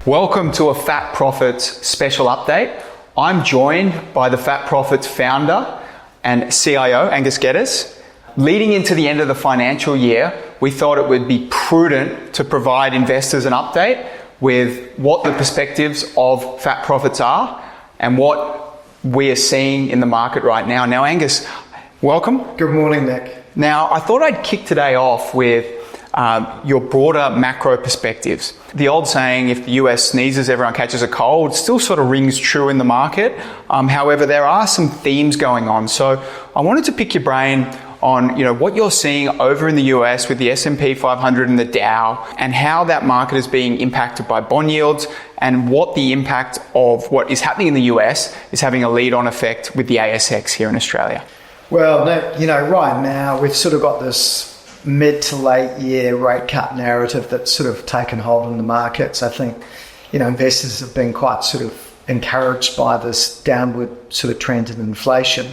Welcome to a Fat Profits special update. I'm joined by the Fat Profits founder and CIO, Angus Geddes. Leading into the end of the financial year, we thought it would be prudent to provide investors an update with what the perspectives of Fat Profits are and what we are seeing in the market right now. Now, Angus, welcome. Good morning, Nick. Now, I thought I'd kick today off with your broader macro perspectives. The old saying, if the US sneezes, everyone catches a cold, still sort of rings true in the market. However, there are some themes going on. So I wanted to pick your brain on what you're seeing over in the US with the S&P 500 and the Dow, and how that market is being impacted by bond yields, and what the impact of what is happening in the US is having a lead-on effect with the ASX here in Australia. Well, right now we've sort of got this mid to late year rate cut narrative that's sort of taken hold in the markets. I think, investors have been quite sort of encouraged by this downward sort of trend in inflation,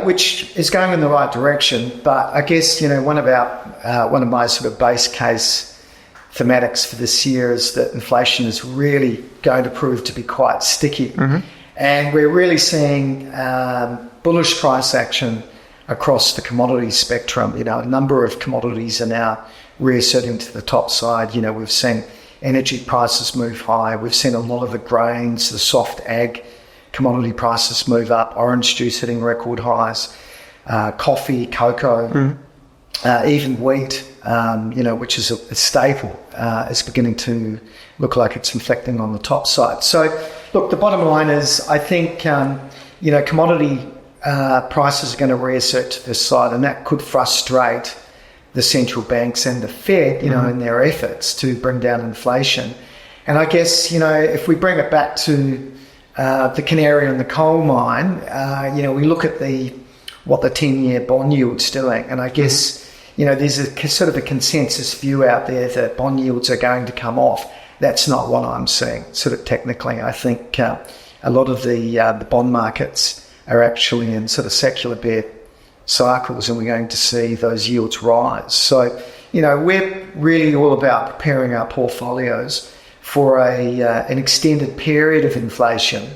which is going in the right direction. But I guess, one of my sort of base case thematics for this year is that inflation is really going to prove to be quite sticky. Mm-hmm. And we're really seeing bullish price action across the commodity spectrum. A number of commodities are now reasserting to the top side. We've seen energy prices move high. We've seen a lot of the grains, the soft ag commodity prices move up. Orange juice hitting record highs. Coffee, cocoa, even wheat, which is a staple, is beginning to look like it's inflecting on the top side. So, look, the bottom line is, I think, commodity prices are going to reassert to this side, and that could frustrate the central banks and the Fed, in their efforts to bring down inflation. And I guess, if we bring it back to the canary in the coal mine, we look at what the 10-year bond yield's doing, and I guess, there's a sort of a consensus view out there that bond yields are going to come off. That's not what I'm seeing, sort of technically. I think a lot of the bond markets are actually in sort of secular bear cycles, and we're going to see those yields rise. So, we're really all about preparing our portfolios for an extended period of inflation.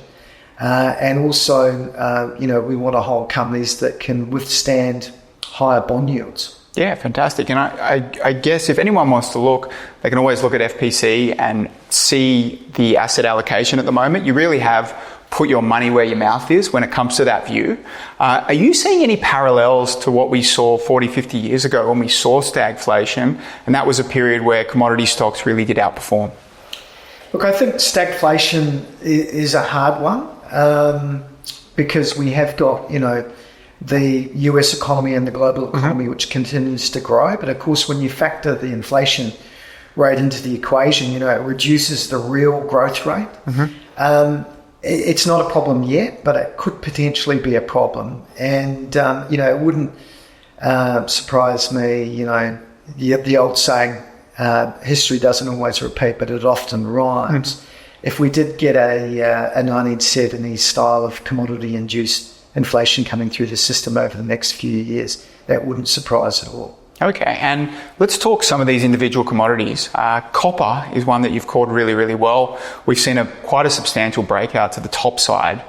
And also, we want to hold companies that can withstand higher bond yields. Yeah, fantastic. And I guess if anyone wants to look, they can always look at FPC and see the asset allocation at the moment. You really have put your money where your mouth is when it comes to that view. Are you seeing any parallels to what we saw 40, 50 years ago when we saw stagflation, and that was a period where commodity stocks really did outperform? Look, I think stagflation is a hard one because we have got, the US economy and the global economy, which continues to grow. But of course, when you factor the inflation rate into the equation, it reduces the real growth rate. Mm-hmm. It's not a problem yet, but it could potentially be a problem. And, it wouldn't surprise me, the old saying, history doesn't always repeat, but it often rhymes. Mm. If we did get a 1970s style of commodity-induced inflation coming through the system over the next few years, that wouldn't surprise at all. Okay, and let's talk some of these individual commodities. Copper is one that you've called really, really well. We've seen quite a substantial breakout to the top side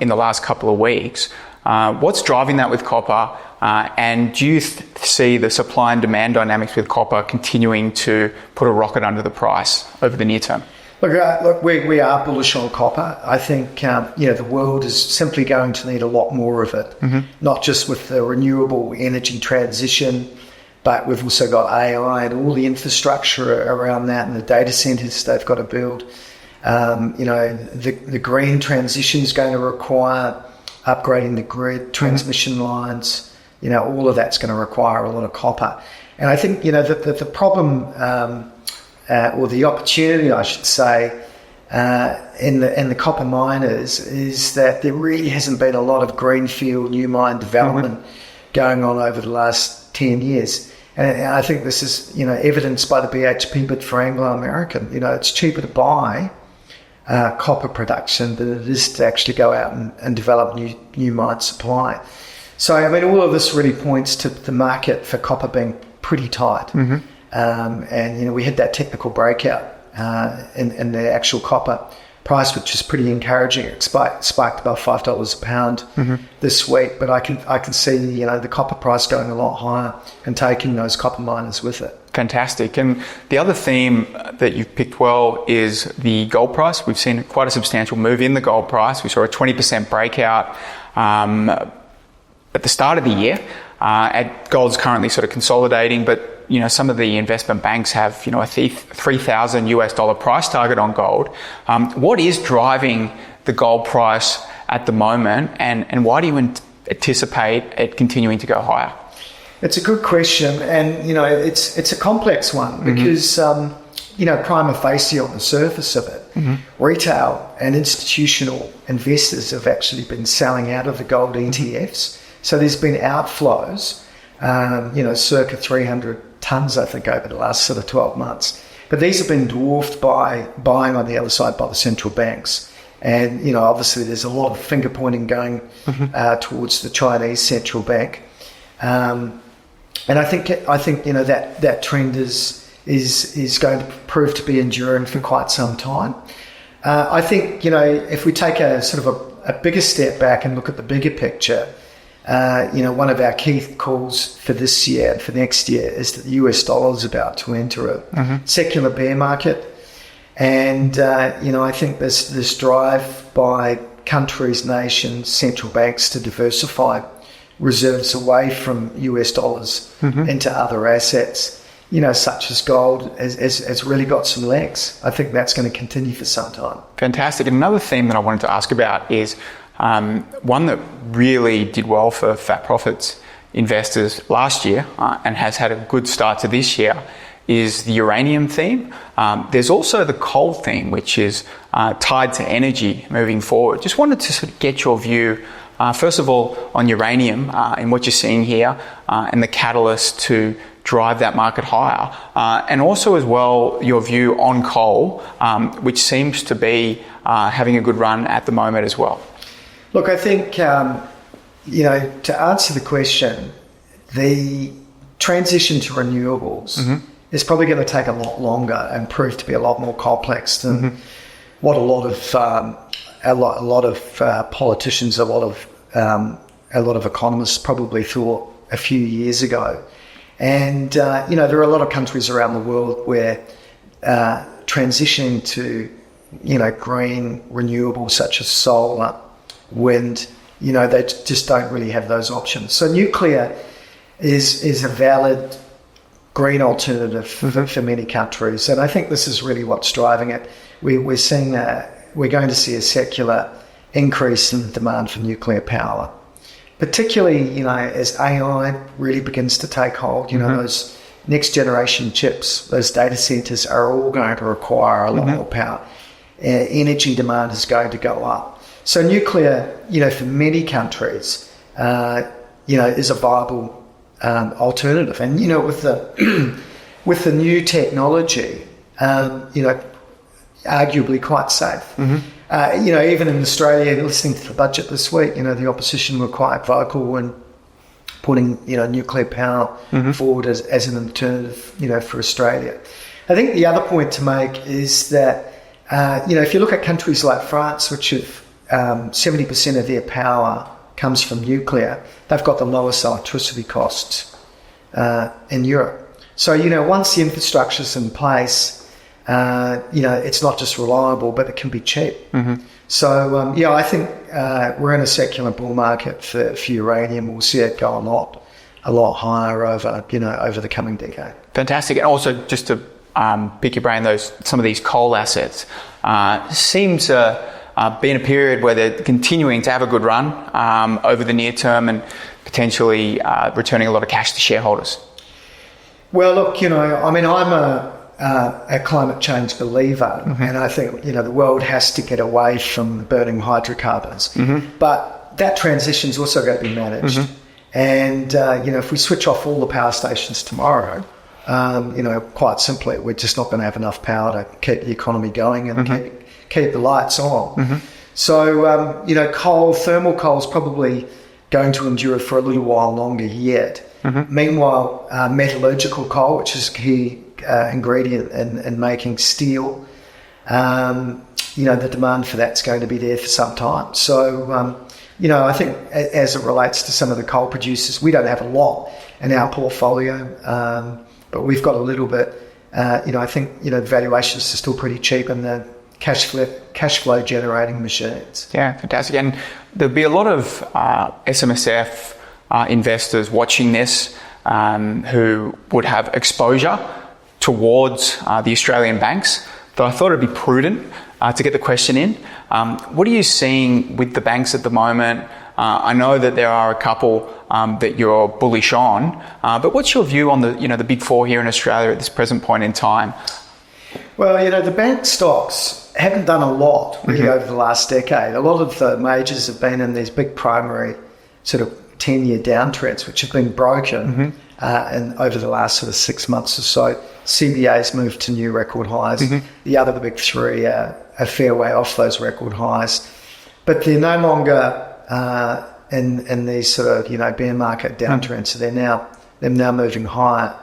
in the last couple of weeks. What's driving that with copper? And do you see the supply and demand dynamics with copper continuing to put a rocket under the price over the near term? Look, we are bullish on copper. I think, the world is simply going to need a lot more of it, not just with the renewable energy transition, but we've also got AI and all the infrastructure around that and the data centers they've got to build. The green transition is going to require upgrading the grid, transmission lines, all of that's going to require a lot of copper. And I think, the problem, or the opportunity, I should say, in the copper miners is that there really hasn't been a lot of greenfield new mine development going on over the last 10 years. And I think this is, evidenced by the BHP bid for Anglo American. It's cheaper to buy copper production than it is to actually go out and develop new mine supply. So, all of this really points to the market for copper being pretty tight. Mm-hmm. And, we had that technical breakout in the actual copper price, which is pretty encouraging. It spiked above $5 a pound this week, but I can see the copper price going a lot higher and taking those copper miners with it. Fantastic. And the other theme that you've picked well is the gold price. We've seen quite a substantial move in the gold price. We saw a 20% breakout at the start of the year. Gold's currently sort of consolidating, but some of the investment banks have a $3,000 price target on gold. What is driving the gold price at the moment, and why do you anticipate it continuing to go higher? It's a good question, and it's a complex one because prima facie on the surface of it, retail and institutional investors have actually been selling out of the gold ETFs. So there's been outflows, circa 300 tons, I think, over the last sort of 12 months. But these have been dwarfed by buying on the other side by the central banks. And, obviously there's a lot of finger pointing going towards the Chinese central bank. And I think that trend is going to prove to be enduring for quite some time. I think, if we take a sort of a bigger step back and look at the bigger picture, one of our key calls for this year and for next year is that the US dollar is about to enter a secular bear market. And, I think there's this drive by countries, nations, central banks to diversify reserves away from US dollars into other assets, such as gold, has really got some legs. I think that's going to continue for some time. Fantastic. And another theme that I wanted to ask about is one that really did well for Fat Profits investors last year and has had a good start to this year is the uranium theme. There's also the coal theme, which is tied to energy moving forward. Just wanted to sort of get your view, first of all, on uranium and what you're seeing here and the catalyst to drive that market higher. And also as well, your view on coal, which seems to be having a good run at the moment as well. Look, I think, to answer the question, the transition to renewables is probably going to take a lot longer and prove to be a lot more complex than what a lot of politicians, a lot of economists probably thought a few years ago. And there are a lot of countries around the world where transitioning to green renewables such as solar, wind, they just don't really have those options. So nuclear is a valid green alternative for many countries, and I think this is really what's driving it. We're going to see a secular increase in demand for nuclear power, particularly as AI really begins to take hold. Those next generation chips, those data centers are all going to require a lot more power. Energy demand is going to go up. So nuclear, for many countries, is a viable alternative. And with the new technology, arguably quite safe. Even in Australia, listening to the budget this week, the opposition were quite vocal in putting nuclear power forward as an alternative, for Australia. I think the other point to make is that if you look at countries like France, which have 70% of their power comes from nuclear, they've got the lowest electricity costs in Europe. So, once the infrastructure's in place, it's not just reliable, but it can be cheap. So, I think we're in a secular bull market for uranium. We'll see it go a lot higher over the coming decade. Fantastic. And also, just to pick your brain, some of these coal assets seem to be in a period where they're continuing to have a good run over the near term and potentially returning a lot of cash to shareholders. Well, look, I'm a climate change believer, and I think the world has to get away from burning hydrocarbons. But that transition is also going to be managed. And if we switch off all the power stations tomorrow, quite simply, we're just not going to have enough power to keep the economy going and keep the lights on. So, thermal coal is probably going to endure for a little while longer yet. Meanwhile, metallurgical coal, which is a ingredient in making steel. The demand for that's going to be there for some time. So, I think as it relates to some of the coal producers, we don't have a lot in our portfolio, but we've got a little bit. I think, the valuations are still pretty cheap and the cash flow generating machines. Yeah, fantastic. And there'll be a lot of SMSF investors watching this who would have exposure towards the Australian banks. So I thought it'd be prudent to get the question in. What are you seeing with the banks at the moment? I know that there are a couple that you're bullish on, but what's your view on the big four here in Australia at this present point in time? Well, the bank stocks haven't done a lot really over the last decade. A lot of the majors have been in these big primary sort of 10-year downtrends, which have been broken and over the last sort of 6 months or so. CBA's moved to new record highs. The big three are a fair way off those record highs. But they're no longer in these sort of, bear market downtrends. So they're now moving higher.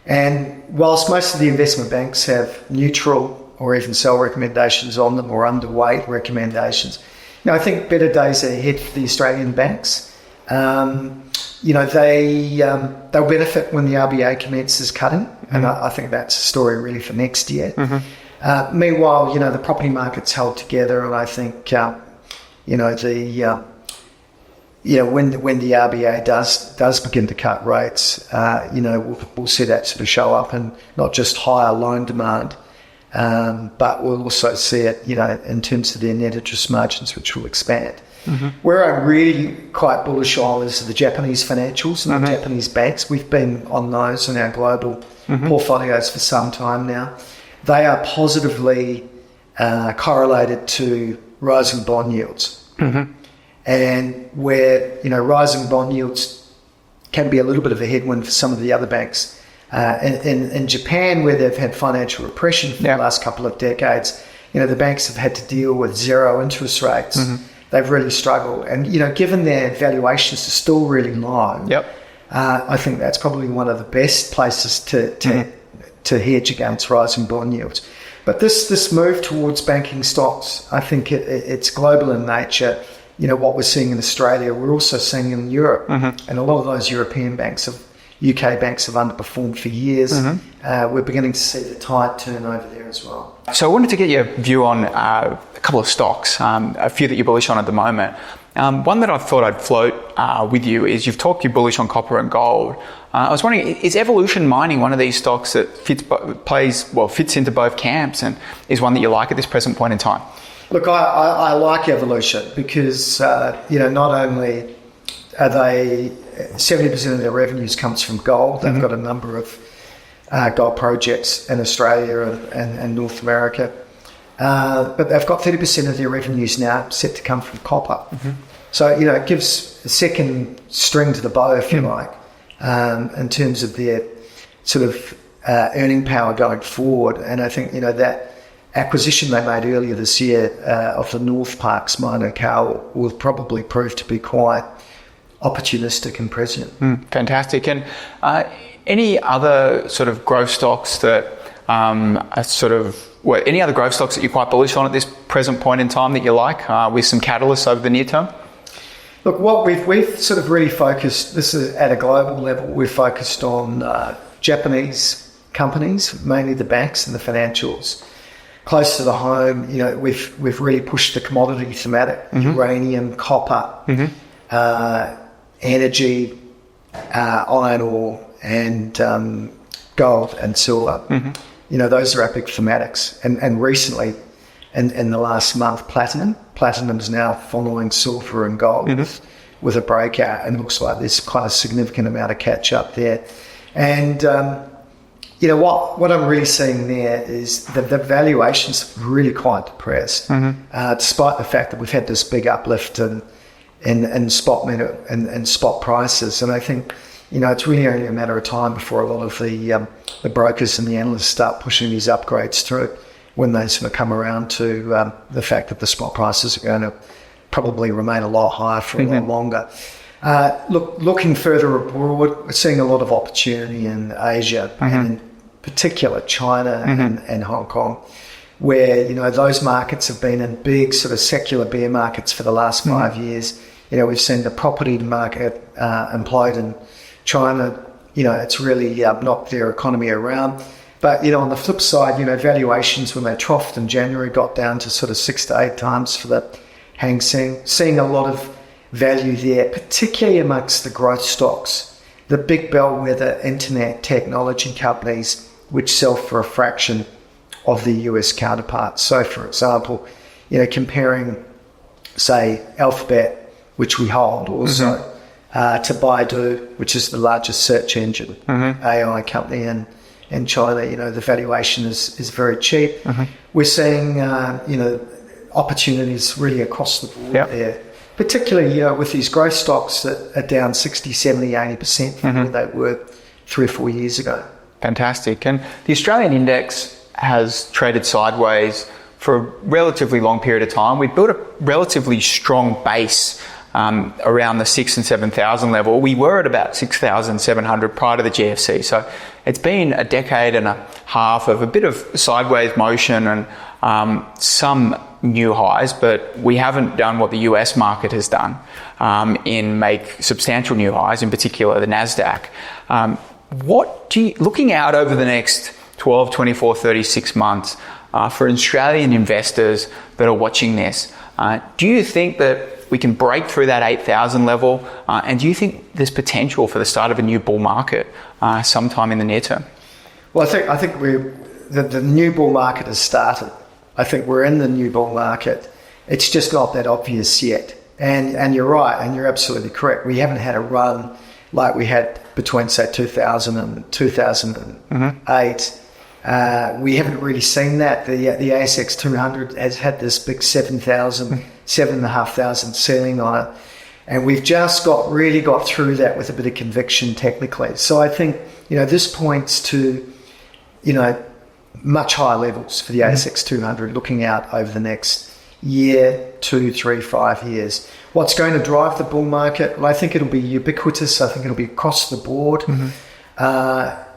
And whilst most of the investment banks have neutral or even sell recommendations on them or underweight recommendations, I think better days are ahead for the Australian banks. They'll benefit when the RBA commences cutting, and I think that's a story really for next year. Meanwhile, the property market's held together, and I think when the RBA does begin to cut rates, we'll see that sort of show up in not just higher loan demand, but we'll also see it, in terms of their net interest margins, which will expand. Where I'm really quite bullish on is the Japanese financials and the Japanese banks. We've been on those in our global portfolios for some time now. They are positively correlated to rising bond yields. And where, rising bond yields can be a little bit of a headwind for some of the other banks. In Japan, where they've had financial repression for the last couple of decades, the banks have had to deal with zero interest rates. They've really struggled. And, given their valuations are still really low, I think that's probably one of the best places to hedge against rising bond yields. But this move towards banking stocks, I think it's global in nature. What we're seeing in Australia, we're also seeing in Europe. And a lot of those European banks, UK banks have underperformed for years. We're beginning to see the tide turn over there as well. So I wanted to get your view on a couple of stocks, a few that you're bullish on at the moment. One that I thought I'd float with you is you're bullish on copper and gold. I was wondering, is Evolution Mining one of these stocks that fits into both camps and is one that you like at this present point in time? Look, I like Evolution because, not only are they 70% of their revenues comes from gold. They've got a number of gold projects in Australia and North America. But they've got 30% of their revenues now set to come from copper. So, it gives a second string to the bow, if you like, in terms of their sort of earning power going forward. And I think, that acquisition they made earlier this year of the North Parkes mine in Cowal will probably prove to be quite opportunistic and prescient. Fantastic. And any other sort of growth stocks that any other growth stocks that you're quite bullish on at this present point in time that you like with some catalysts over the near term? Look, what we've sort of really focused, this is at a global level, we've focused on Japanese companies, mainly the banks and the financials. Close to the home, we've really pushed the commodity thematic, uranium, copper, energy, iron ore, and gold and silver. Those are our big thematics. And recently, in the last month, platinum's now following silver and gold with a breakout, and it looks like there's quite a significant amount of catch up there. And what I'm really seeing there is the valuations really quite depressed, despite the fact that we've had this big uplift in spot prices. And I think it's really only a matter of time before a lot of the brokers and the analysts start pushing these upgrades through, when they sort of come around to the fact that the spot prices are going to probably remain a lot higher for a lot longer. Looking further abroad, we're seeing a lot of opportunity in Asia and particular China and Hong Kong, where, you know, those markets have been in big sort of secular bear markets for the last 5 years. You know, we've seen the property market implode in China. You know, it's really knocked their economy around. But, you know, on the flip side, you know, valuations when they troughed in January got down to sort of 6 to 8 times for the Hang Seng, seeing a lot of value there, particularly amongst the growth stocks, the big bellwether internet technology companies which sell for a fraction of the US counterparts. So, for example, you know, comparing, say, Alphabet, which we hold also, to Baidu, which is the largest search engine AI company in China, you know, the valuation is very cheap. We're seeing, you know, opportunities really across the board there, particularly, you know, with these growth stocks that are down 60, 70, 80% from where they were 3 or 4 years ago. Fantastic. And the Australian index has traded sideways for a relatively long period of time. We've built a relatively strong base around the 6,000 and 7,000 level. We were at about 6,700 prior to the GFC. So it's been a decade and a half of a bit of sideways motion and some new highs, but we haven't done what the US market has done in make substantial new highs, in particular the NASDAQ. What do you, looking out over the next 12, 24, 36 months, for Australian investors that are watching this, do you think that we can break through that 8,000 level? And do you think there's potential for the start of a new bull market sometime in the near term? Well, I think the new bull market has started. I think we're in the new bull market. It's just not that obvious yet. And you're right, and you're absolutely correct. We haven't had a run like we had between, say, 2000 and 2008. We haven't really seen that. The ASX 200 has had this big 7,000, 7,500 ceiling on it. And we've just really got through that with a bit of conviction technically. So I think, you know, this points to, you know, much higher levels for the ASX 200 looking out over the next year, 2, 3, 5 years. What's going to drive the bull market? Well, I think it'll be ubiquitous. I think it'll be across the board.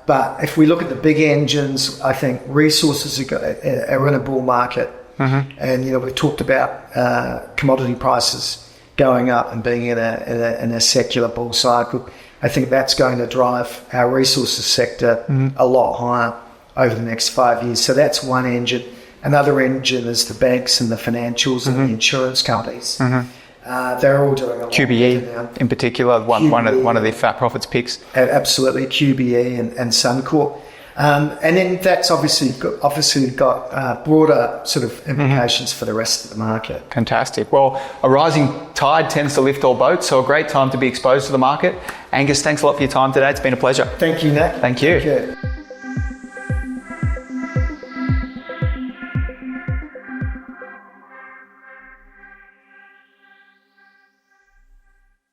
But if we look at the big engines, I think resources are in a bull market. And, you know, we've talked about commodity prices going up and being in a secular bull cycle. I think that's going to drive our resources sector a lot higher over the next 5 years. So that's one engine. Another engine is the banks and the financials and the insurance companies. They're all doing a lot. QBE in particular, one of the fat profits picks. Absolutely, QBE and Suncorp. And then that's obviously got broader sort of implications for the rest of the market. Fantastic. Well, a rising tide tends to lift all boats, so a great time to be exposed to the market. Angus, thanks a lot for your time today. It's been a pleasure. Thank you, Nick. Thank you. Thank you.